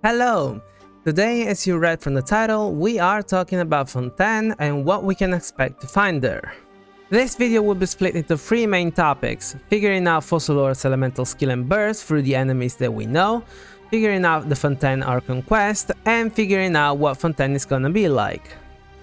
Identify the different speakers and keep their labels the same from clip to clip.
Speaker 1: Hello! Today, as you read from the title, we are talking about Fontaine and what we can expect to find there. This video will be split into three main topics: figuring out Focalors' elemental skill and burst through the enemies that we know, figuring out the Fontaine Archon Quest, and figuring out what Fontaine is gonna be like.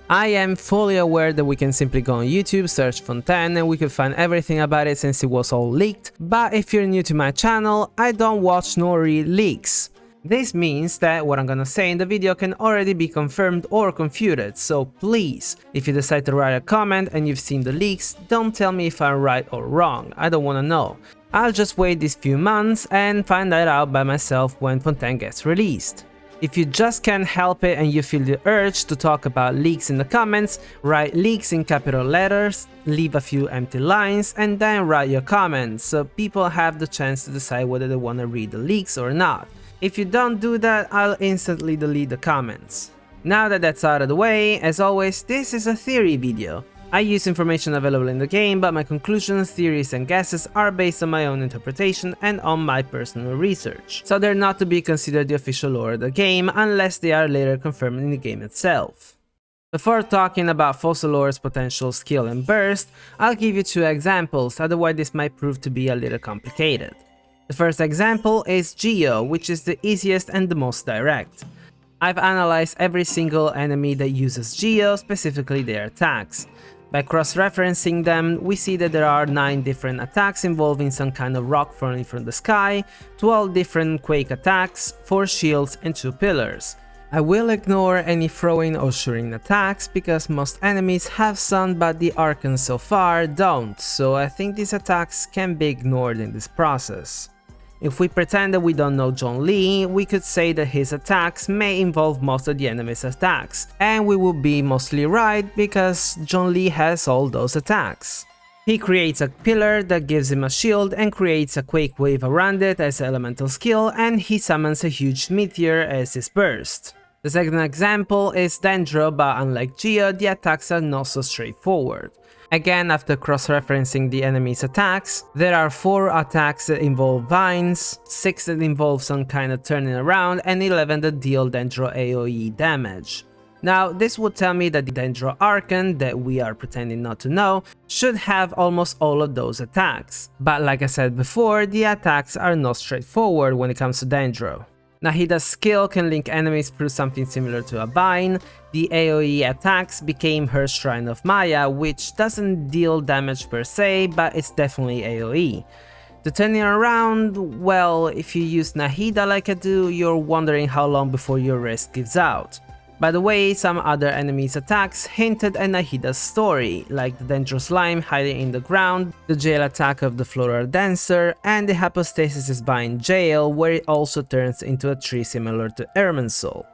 Speaker 1: I am fully aware that we can simply go on YouTube, search Fontaine, and we could find everything about it since it was all leaked, but if you're new to my channel, I don't watch nor read leaks. This means that what I'm gonna say in the video can already be confirmed or confuted, so please, if you decide to write a comment and you've seen the leaks, don't tell me if I'm right or wrong, I don't wanna know. I'll just wait these few months and find that out by myself when Fontaine gets released. If you just can't help it and you feel the urge to talk about leaks in the comments, write leaks in capital letters, leave a few empty lines, and then write your comments so people have the chance to decide whether they want to read the leaks or not. If you don't do that, I'll instantly delete the comments. Now that that's out of the way, as always, this is a theory video. I use information available in the game, but my conclusions, theories and guesses are based on my own interpretation and on my personal research, so they're not to be considered the official lore of the game unless they are later confirmed in the game itself. Before talking about Focalors' potential skill and burst, I'll give you two examples, otherwise this might prove to be a little complicated. The first example is Geo, which is the easiest and the most direct. I've analyzed every single enemy that uses Geo, specifically their attacks. By cross-referencing them, we see that there are 9 different attacks involving some kind of rock falling from the sky, 12 different quake attacks, 4 shields and 2 pillars. I will ignore any throwing or shooting attacks because most enemies have some but the Archons so far don't, so I think these attacks can be ignored in this process. If we pretend that we don't know Zhongli, we could say that his attacks may involve most of the enemy's attacks, and we would be mostly right because Zhongli has all those attacks. He creates a pillar that gives him a shield and creates a quake wave around it as an elemental skill, and he summons a huge meteor as his burst. The second example is Dendro, but unlike Geo, the attacks are not so straightforward. Again, after cross-referencing the enemy's attacks, there are 4 attacks that involve vines, 6 that involve some kind of turning around, and 11 that deal Dendro AoE damage. Now, this would tell me that the Dendro Archon, that we are pretending not to know, should have almost all of those attacks. But like I said before, the attacks are not straightforward when it comes to Dendro. Nahida's skill can link enemies through something similar to a vine. The AoE attacks became her Shrine of Maya, which doesn't deal damage per se, but it's definitely AoE. The turning around, well, if you use Nahida like I do, you're wondering how long before your wrist gives out. By the way, some other enemies' attacks hinted at Nahida's story, like the Dendro Slime hiding in the ground, the jail attack of the Floral Dancer, and the Hypostasis Vine jail, where it also turns into a tree similar to Irminsul.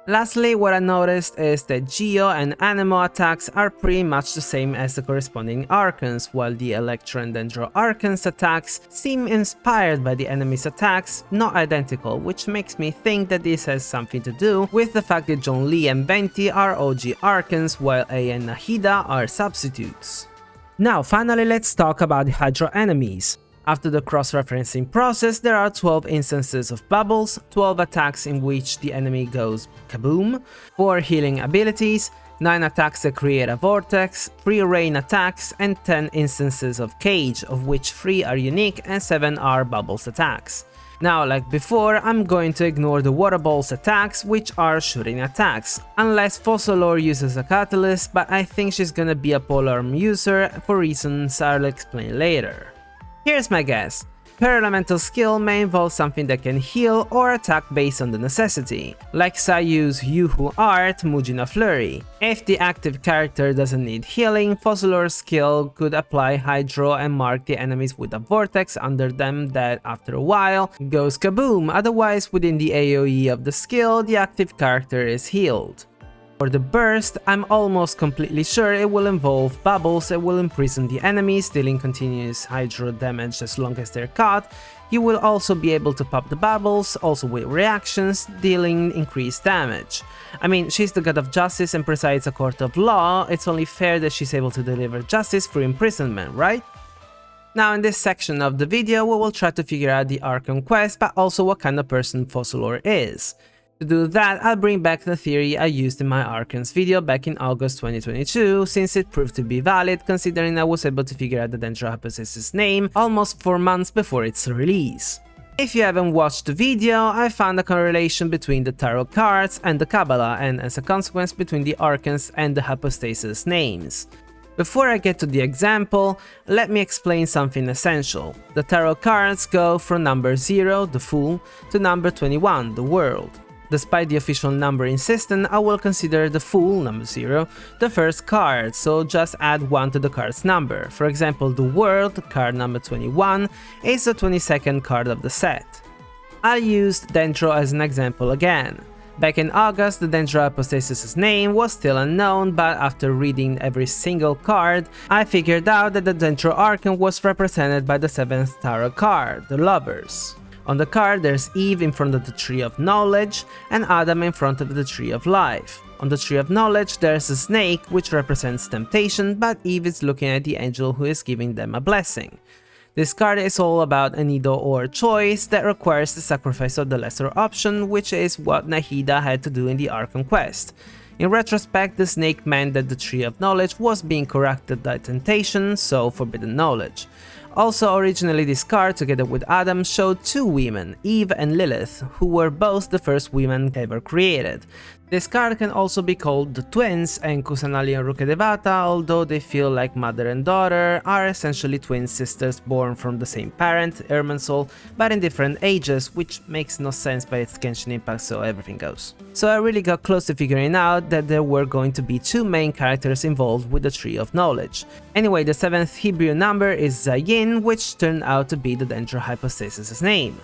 Speaker 1: Lastly, what I noticed is that Geo and Anemo attacks are pretty much the same as the corresponding Archons, while the Electro and Dendro Archons attacks seem inspired by the enemy's attacks, not identical, which makes me think that this has something to do with the fact that Zhongli and Venti are OG Archons, while A and Nahida are substitutes. Now finally let's talk about the Hydro enemies. After the cross-referencing process, there are 12 instances of bubbles, 12 attacks in which the enemy goes kaboom, 4 healing abilities, 9 attacks that create a vortex, 3 rain attacks, and 10 instances of cage, of which 3 are unique and 7 are bubbles attacks. Now, like before, I'm going to ignore the water balls attacks, which are shooting attacks, unless Focalors uses a catalyst, but I think she's gonna be a polearm user for reasons I'll explain later. Here's my guess. Her elemental skill may involve something that can heal or attack based on the necessity, like Sayu's Yuhu art Mujina Flurry. If the active character doesn't need healing, Focalors' skill could apply Hydro and mark the enemies with a vortex under them that, after a while, goes kaboom, otherwise within the AoE of the skill, the active character is healed. For the burst, I'm almost completely sure it will involve bubbles that will imprison the enemies, dealing continuous hydro damage as long as they're caught. You will also be able to pop the bubbles, also with reactions, dealing increased damage. I mean, she's the god of justice and presides a court of law, it's only fair that she's able to deliver justice through imprisonment, right? Now in this section of the video, we will try to figure out the Archon Quest, but also what kind of person Focalors is. To do that, I'll bring back the theory I used in my Archons video back in August 2022, since it proved to be valid considering I was able to figure out the Dendro hypothesis name almost 4 months before its release. If you haven't watched the video, I found a correlation between the tarot cards and the Kabbalah, and as a consequence between the Archons and the hypostasis names. Before I get to the example, let me explain something essential. The tarot cards go from number 0, the Fool, to number 21, the World. Despite the official numbering system, I will consider the Fool, number 0, the first card, so just add 1 to the card's number. For example, the World, card number 21, is the 22nd card of the set. I'll use Dendro as an example again. Back in August, the Dendro hypostasis name was still unknown, but after reading every single card, I figured out that the Dendro Archon was represented by the 7th tarot card, the Lovers. On the card there's Eve in front of the Tree of Knowledge and Adam in front of the Tree of Life. On the Tree of Knowledge there's a snake which represents temptation, but Eve is looking at the angel who is giving them a blessing. This card is all about an either or choice that requires the sacrifice of the lesser option, which is what Nahida had to do in the Archon Quest. In retrospect, the snake meant that the Tree of Knowledge was being corrupted by temptation, so forbidden knowledge. Also, originally this card, together with Adam, showed 2 women, Eve and Lilith, who were both the first women ever created. This card can also be called the twins, and Kusanali and Rukkhadevata, although they feel like mother and daughter, are essentially twin sisters born from the same parent, Irminsul, but in different ages, which makes no sense by its Genshin impact, so everything goes. So I really got close to figuring out that there were going to be 2 main characters involved with the Tree of Knowledge. Anyway, the 7th Hebrew number is Zayin, which turned out to be the Dendro hypostasis name.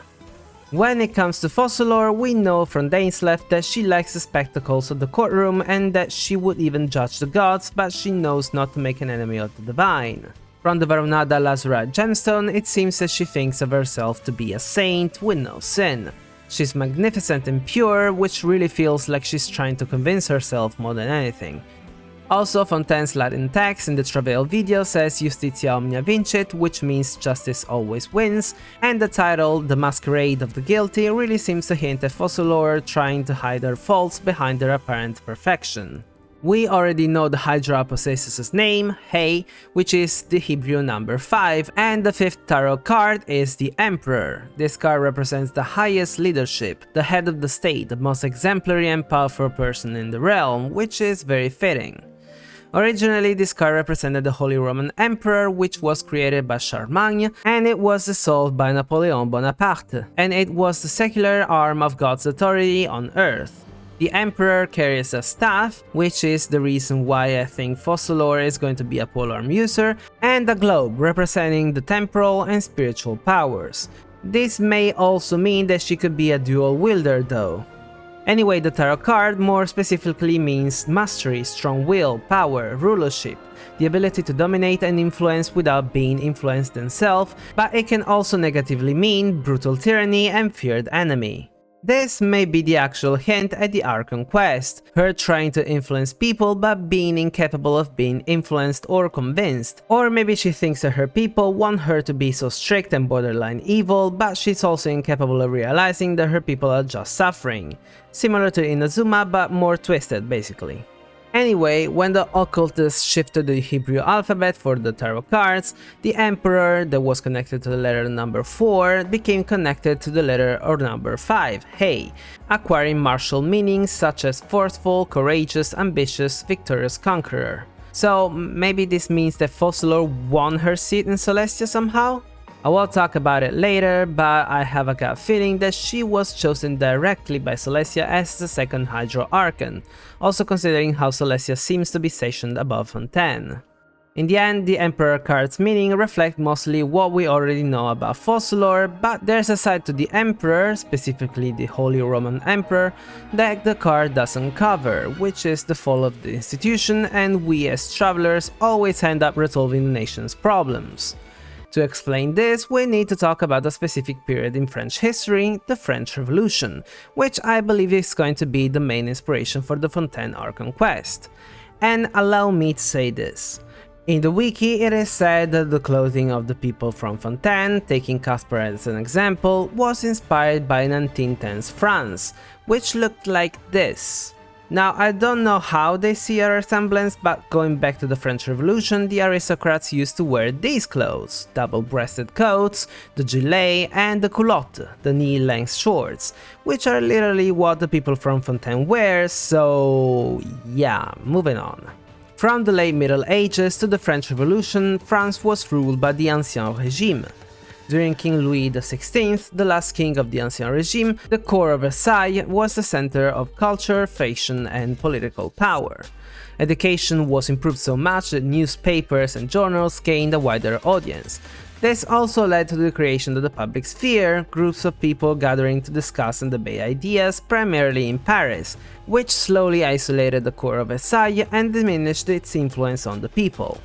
Speaker 1: When it comes to Focalors, we know from Dainslev that she likes the spectacles of the courtroom and that she would even judge the gods, but she knows not to make an enemy of the divine. From the Varunada Lazurat gemstone, it seems that she thinks of herself to be a saint with no sin. She's magnificent and pure, which really feels like she's trying to convince herself more than anything. Also, Fontaine's Latin text in the Travail video says Justitia omnia vincit, which means justice always wins, and the title, The Masquerade of the Guilty, really seems to hint at Focalors trying to hide her faults behind their apparent perfection. We already know the Hydra hypostasis name, Hey, which is the Hebrew number 5, and the 5th tarot card is the Emperor. This card represents the highest leadership, the head of the state, the most exemplary and powerful person in the realm, which is very fitting. Originally, this card represented the Holy Roman Emperor, which was created by Charlemagne, and it was dissolved by Napoleon Bonaparte, and it was the secular arm of God's authority on Earth. The Emperor carries a staff, which is the reason why I think Focalors is going to be a polearm user, and a globe representing the temporal and spiritual powers. This may also mean that she could be a dual wielder though. Anyway, the tarot card more specifically means mastery, strong will, power, rulership, the ability to dominate and influence without being influenced themselves, but it can also negatively mean brutal tyranny and feared enemy. This may be the actual hint at the Archon Quest, her trying to influence people but being incapable of being influenced or convinced. Or maybe she thinks that her people want her to be so strict and borderline evil, but she's also incapable of realizing that her people are just suffering. Similar to Inazuma, but more twisted basically. Anyway, when the occultists shifted the Hebrew alphabet for the tarot cards, the Emperor that was connected to the letter number 4 became connected to the letter or number 5, Hey, acquiring martial meanings such as forceful, courageous, ambitious, victorious conqueror. So maybe this means that Focalors won her seat in Celestia somehow? I will talk about it later, but I have a gut feeling that she was chosen directly by Celestia as the second Hydro Archon, also considering how Celestia seems to be stationed above Fontaine. In the end, the Emperor card's meaning reflect mostly what we already know about Focalors, but there's a side to the Emperor, specifically the Holy Roman Emperor, that the card doesn't cover, which is the fall of the institution, and we as travelers always end up resolving the nation's problems. To explain this, we need to talk about a specific period in French history, the French Revolution, which I believe is going to be the main inspiration for the Fontaine Archon Quest. And allow me to say this. In the wiki, it is said that the clothing of the people from Fontaine, taking Casper as an example, was inspired by 1910s France, which looked like this. Now, I don't know how they see a resemblance, but going back to the French Revolution, the aristocrats used to wear these clothes: double-breasted coats, the gilet, and the culotte, the knee-length shorts, which are literally what the people from Fontaine wear, so yeah, moving on. From the late Middle Ages to the French Revolution, France was ruled by the Ancien Régime. During King Louis XVI, the last king of the Ancien Regime, the court of Versailles was the center of culture, fashion, and political power. Education was improved so much that newspapers and journals gained a wider audience. This also led to the creation of the public sphere, groups of people gathering to discuss and debate ideas, primarily in Paris, which slowly isolated the court of Versailles and diminished its influence on the people.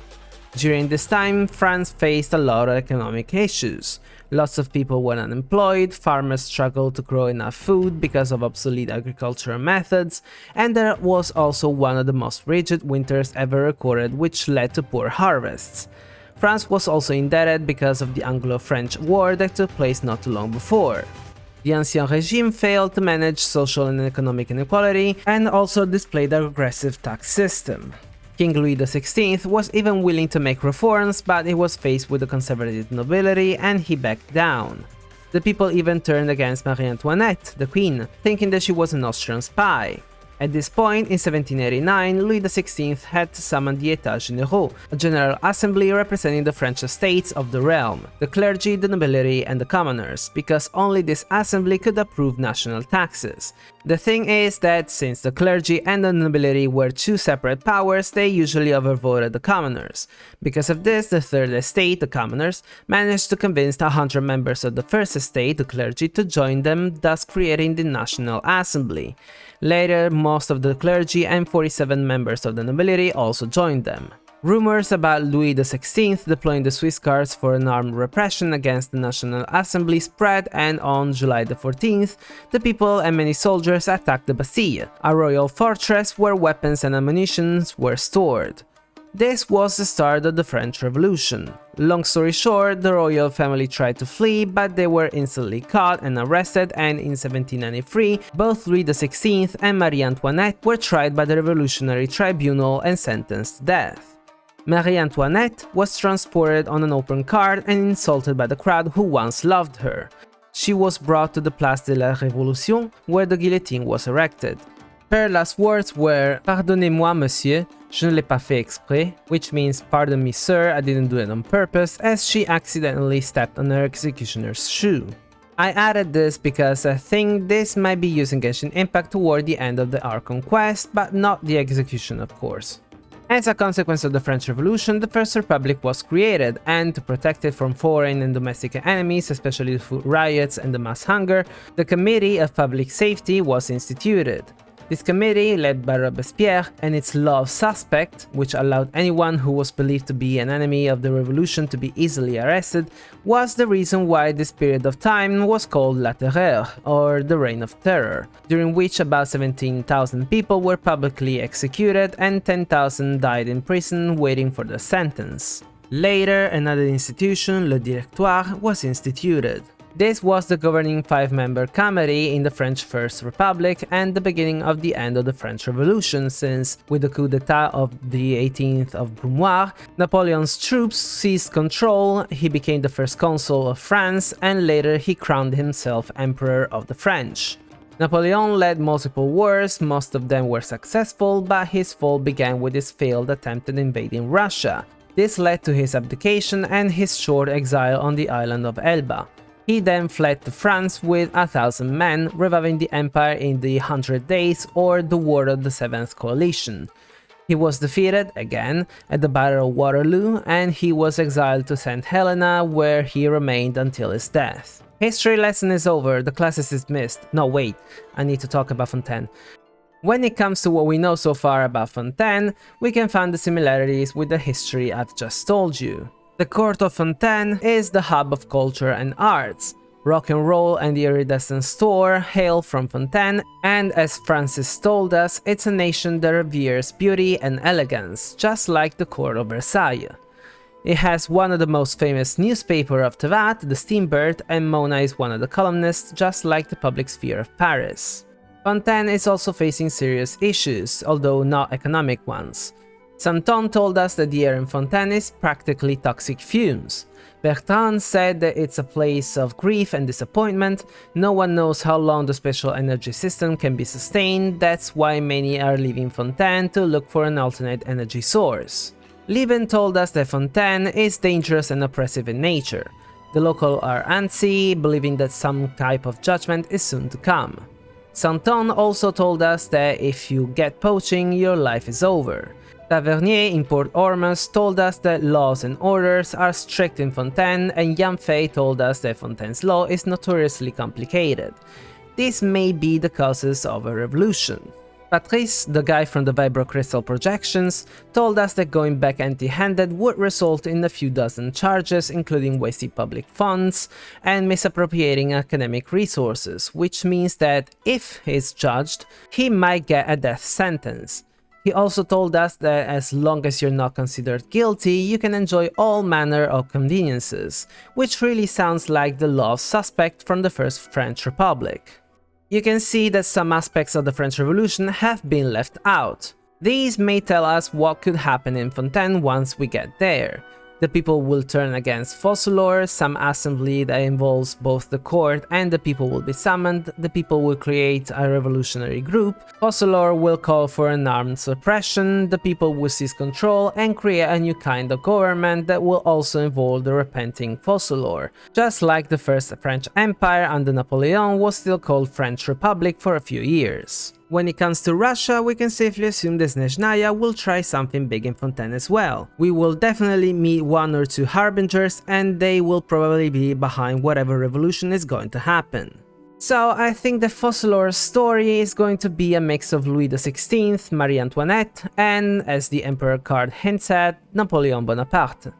Speaker 1: During this time, France faced a lot of economic issues. Lots of people were unemployed, farmers struggled to grow enough food because of obsolete agricultural methods, and there was also one of the most rigid winters ever recorded, which led to poor harvests. France was also indebted because of the Anglo-French War that took place not too long before. The Ancien Regime failed to manage social and economic inequality and also displayed a regressive tax system. King Louis XVI was even willing to make reforms, but he was faced with the conservative nobility and he backed down. The people even turned against Marie Antoinette, the queen, thinking that she was an Austrian spy. At this point, in 1789, Louis XVI had to summon the États Généraux, a general assembly representing the French estates of the realm, the clergy, the nobility, and the commoners, because only this assembly could approve national taxes. The thing is that since the clergy and the nobility were two separate powers, they usually overvoted the commoners. Because of this, the third estate, the commoners, managed to convince 100 members of the first estate, the clergy, to join them, thus creating the National Assembly. Later, most of the clergy and 47 members of the nobility also joined them. Rumors about Louis XVI deploying the Swiss Guards for an armed repression against the National Assembly spread, and on July 14th, the people and many soldiers attacked the Bastille, a royal fortress where weapons and ammunition were stored. This was the start of the French Revolution. Long story short, the royal family tried to flee, but they were instantly caught and arrested, and in 1793, both Louis XVI and Marie Antoinette were tried by the Revolutionary Tribunal and sentenced to death. Marie Antoinette was transported on an open cart and insulted by the crowd who once loved her. She was brought to the Place de la Révolution, where the guillotine was erected. Her last words were "Pardonnez-moi, monsieur, je ne l'ai pas fait exprès," which means "Pardon me, sir, I didn't do it on purpose," as she accidentally stepped on her executioner's shoe. I added this because I think this might be used in Genshin Impact toward the end of the Archon Quest, but not the execution, of course. As a consequence of the French Revolution, the First Republic was created, and to protect it from foreign and domestic enemies, especially the food riots and the mass hunger, the Committee of Public Safety was instituted. This committee, led by Robespierre, and its law of suspect, which allowed anyone who was believed to be an enemy of the revolution to be easily arrested, was the reason why this period of time was called La Terreur, or the Reign of Terror, during which about 17,000 people were publicly executed and 10,000 died in prison waiting for their sentence. Later, another institution, Le Directoire, was instituted. This was the governing five-member committee in the French First Republic and the beginning of the end of the French Revolution, since, with the coup d'etat of the 18th of Brumaire, Napoleon's troops seized control, he became the first consul of France, and later he crowned himself Emperor of the French. Napoleon led multiple wars, most of them were successful, but his fall began with his failed attempt at invading Russia. This led to his abdication and his short exile on the island of Elba. He then fled to France with 1,000 men, reviving the empire in the 100 Days, or the War of the Seventh Coalition. He was defeated, again, at the Battle of Waterloo, and he was exiled to St. Helena, where he remained until his death. History lesson is over, the class is dismissed. No, wait, I need to talk about Fontaine. When it comes to what we know so far about Fontaine, we can find the similarities with the history I've just told you. The court of Fontaine is the hub of culture and arts. Rock and roll and the iridescent store hail from Fontaine, and as Francis told us, it's a nation that reveres beauty and elegance, just like the court of Versailles. It has one of the most famous newspapers of Tevat, the Steambird, and Mona is one of the columnists, just like the public sphere of Paris. Fontaine is also facing serious issues, although not economic ones. Santon told us that the air in Fontaine is practically toxic fumes. Bertrand said that it's a place of grief and disappointment. No one knows how long the special energy system can be sustained. That's why many are leaving Fontaine to look for an alternate energy source. Lieben told us that Fontaine is dangerous and oppressive in nature. The locals are antsy, believing that some type of judgment is soon to come. Santon also told us that if you get poaching, your life is over. Tavernier in Port Ormus told us that laws and orders are strict in Fontaine, and Yanfei told us that Fontaine's law is notoriously complicated. This may be the causes of a revolution. Patrice, the guy from the Vibrocrystal projections, told us that going back empty-handed would result in a few dozen charges, including wasting public funds and misappropriating academic resources, which means that if he's judged, he might get a death sentence. He also told us that as long as you're not considered guilty, you can enjoy all manner of conveniences, which really sounds like the law of suspect from the First French Republic. You can see that some aspects of the French Revolution have been left out. These may tell us what could happen in Fontaine once we get there. The people will turn against Focalors, some assembly that involves both the court and the people will be summoned, the people will create a revolutionary group, Focalors will call for an armed suppression, the people will seize control and create a new kind of government that will also involve the repenting Focalors, just like the First French Empire under Napoleon was still called French Republic for a few years. When it comes to Russia, we can safely assume that Snezhnaya will try something big in Fontaine as well. We will definitely meet one or two harbingers and they will probably be behind whatever revolution is going to happen. So I think the Focalors story is going to be a mix of Louis XVI, Marie Antoinette, and, as the Emperor card hints at, Napoleon Bonaparte.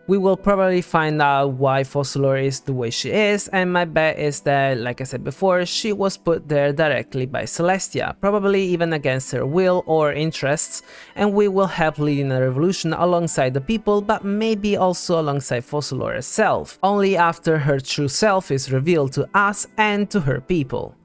Speaker 1: We will probably find out why Focalors is the way she is, and my bet is that, like I said before, she was put there directly by Celestia, probably even against her will or interests, and we will help leading a revolution alongside the people, but maybe also alongside Focalors herself, only after her true self is revealed to us and to her people.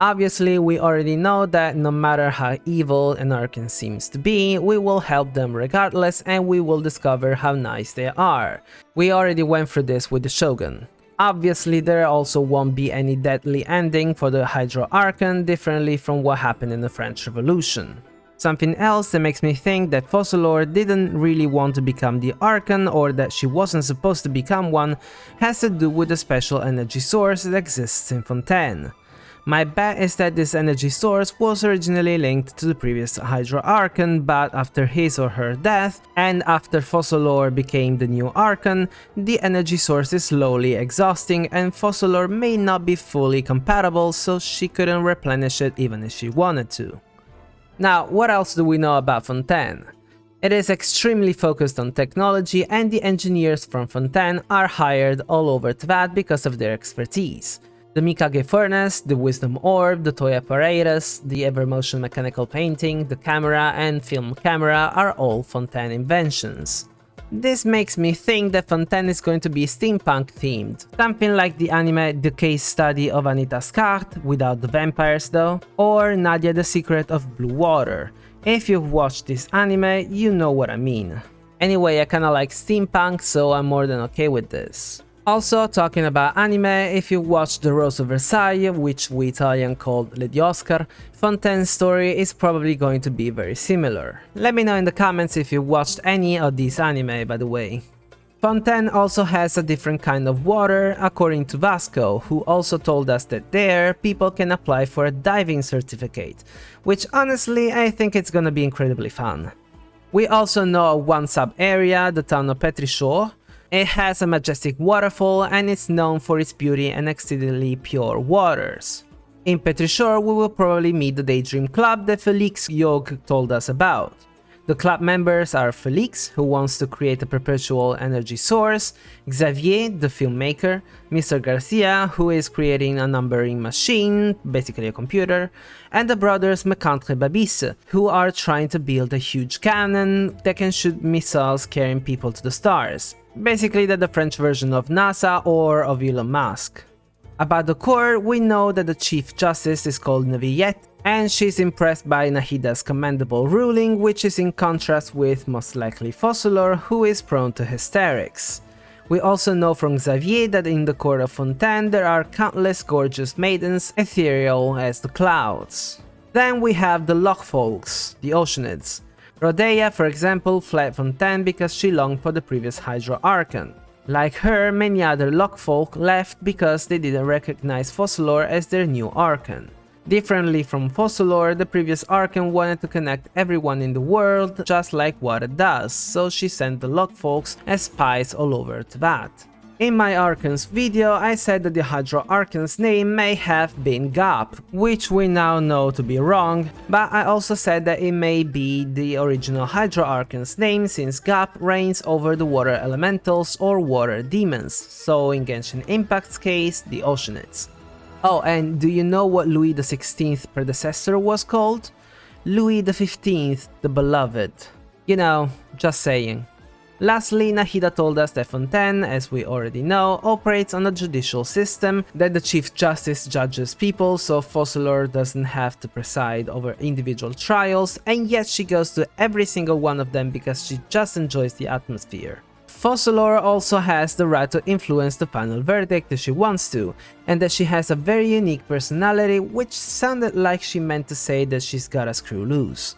Speaker 1: Obviously, we already know that no matter how evil an Archon seems to be, we will help them regardless and we will discover how nice they are. We already went through this with the Shogun. Obviously, there also won't be any deadly ending for the Hydro Archon, differently from what happened in the French Revolution. Something else that makes me think that Focalors didn't really want to become the Archon or that she wasn't supposed to become one has to do with the special energy source that exists in Fontaine. My bet is that this energy source was originally linked to the previous Hydro Archon, but after his or her death, and after Focalors became the new Archon, the energy source is slowly exhausting and Focalors may not be fully compatible, so she couldn't replenish it even if she wanted to. Now, what else do we know about Fontaine? It is extremely focused on technology and the engineers from Fontaine are hired all over Tvat because of their expertise. The Mikage furnace, the Wisdom Orb, the toy apparatus, the Evermotion mechanical painting, the camera and film camera are all Fontaine inventions. This makes me think that Fontaine is going to be steampunk themed, something like the anime The Case Study of Anita Scott, without the vampires though, or Nadia the Secret of Blue Water. If you've watched this anime, you know what I mean. Anyway, I kinda like steampunk, so I'm more than okay with this. Also, talking about anime, if you watched The Rose of Versailles, which we Italian called Le Oscar, Fontaine's story is probably going to be very similar. Let me know in the comments if you watched any of these anime, by the way. Fontaine also has a different kind of water, according to Vasco, who also told us that there, people can apply for a diving certificate, which honestly, I think it's gonna be incredibly fun. We also know one sub-area, the town of Petrichor. It has a majestic waterfall and it's known for its beauty and exceedingly pure waters. In Petrichor, we will probably meet the Daydream Club that Felix Yog told us about. The club members are Felix, who wants to create a perpetual energy source, Xavier, the filmmaker, Mr. Garcia, who is creating a numbering machine, basically a computer, and the brothers Mecantre Babis, who are trying to build a huge cannon that can shoot missiles carrying people to the stars. Basically the French version of NASA or of Elon Musk. About the core, we know that the Chief Justice is called Neviet, and she's impressed by Nahida's commendable ruling, which is in contrast with most likely Focalor, who is prone to hysterics. We also know from Xavier that in the court of Fontaine there are countless gorgeous maidens, ethereal as the clouds. Then we have the Lockfolks, the Oceanids. Rhodeia, for example, fled Fontaine because she longed for the previous Hydro Archon. Like her, many other Lockfolk left because they didn't recognize Focalor as their new Archon. Differently from Focalor, the previous Archon wanted to connect everyone in the world just like water does, so she sent the Lockfolks as spies all over Tibet. In my Archons video, I said that the Hydro Archon's name may have been Gap, which we now know to be wrong, but I also said that it may be the original Hydro Archon's name since Gap reigns over the water elementals or water demons, so in Genshin Impact's case, the Oceanids. Oh, and do you know what Louis XVI's predecessor was called? Louis XV, the Beloved. You know, just saying. Lastly, Nahida told us that Fontaine, as we already know, operates on a judicial system, that the Chief Justice judges people, so Focalor doesn't have to preside over individual trials, and yet she goes to every single one of them because she just enjoys the atmosphere. Focalor also has the right to influence the final verdict if she wants to, and that she has a very unique personality, which sounded like she meant to say that she's gotta screw loose.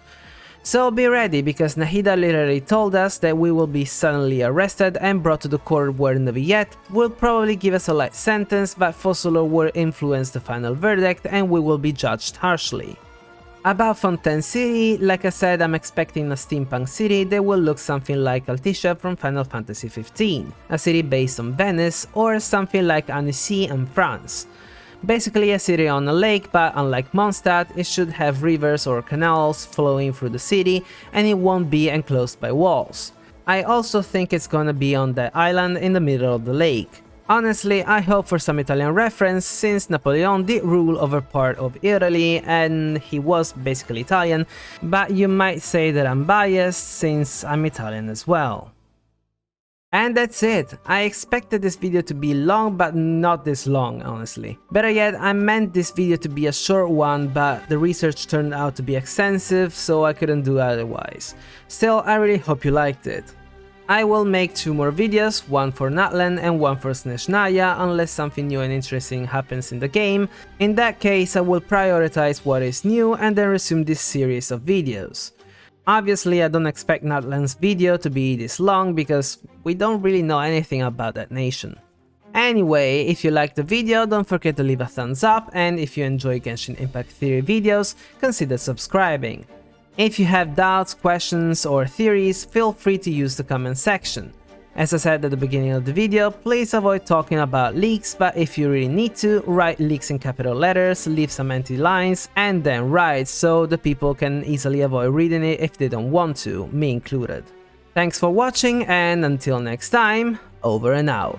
Speaker 1: So be ready, because Nahida literally told us that we will be suddenly arrested and brought to the court where Neviet will probably give us a light sentence, but Focalor will influence the final verdict and we will be judged harshly. About Fontaine City, like I said, I'm expecting a steampunk city that will look something like Altissia from Final Fantasy XV, a city based on Venice, or something like Annecy in France. Basically a city on a lake, but unlike Mondstadt, it should have rivers or canals flowing through the city and it won't be enclosed by walls. I also think it's gonna be on the island in the middle of the lake. Honestly, I hope for some Italian reference, since Napoleon did rule over part of Italy and he was basically Italian, but you might say that I'm biased since I'm Italian as well. And that's it. I expected this video to be long, but not this long, honestly. Better yet, I meant this video to be a short one, but the research turned out to be extensive, so I couldn't do otherwise. Still, I really hope you liked it. I will make 2 more videos, one for Natlan and one for Snezhnaya, unless something new and interesting happens in the game. In that case, I will prioritize what is new and then resume this series of videos. Obviously, I don't expect Natlan's video to be this long because we don't really know anything about that nation. Anyway, if you liked the video, don't forget to leave a thumbs up, and if you enjoy Genshin Impact Theory videos, consider subscribing. If you have doubts, questions, or theories, feel free to use the comment section. As I said at the beginning of the video, please avoid talking about leaks, but if you really need to, write leaks in capital letters, leave some empty lines, and then write so the people can easily avoid reading it if they don't want to, me included. Thanks for watching, and until next time, over and out.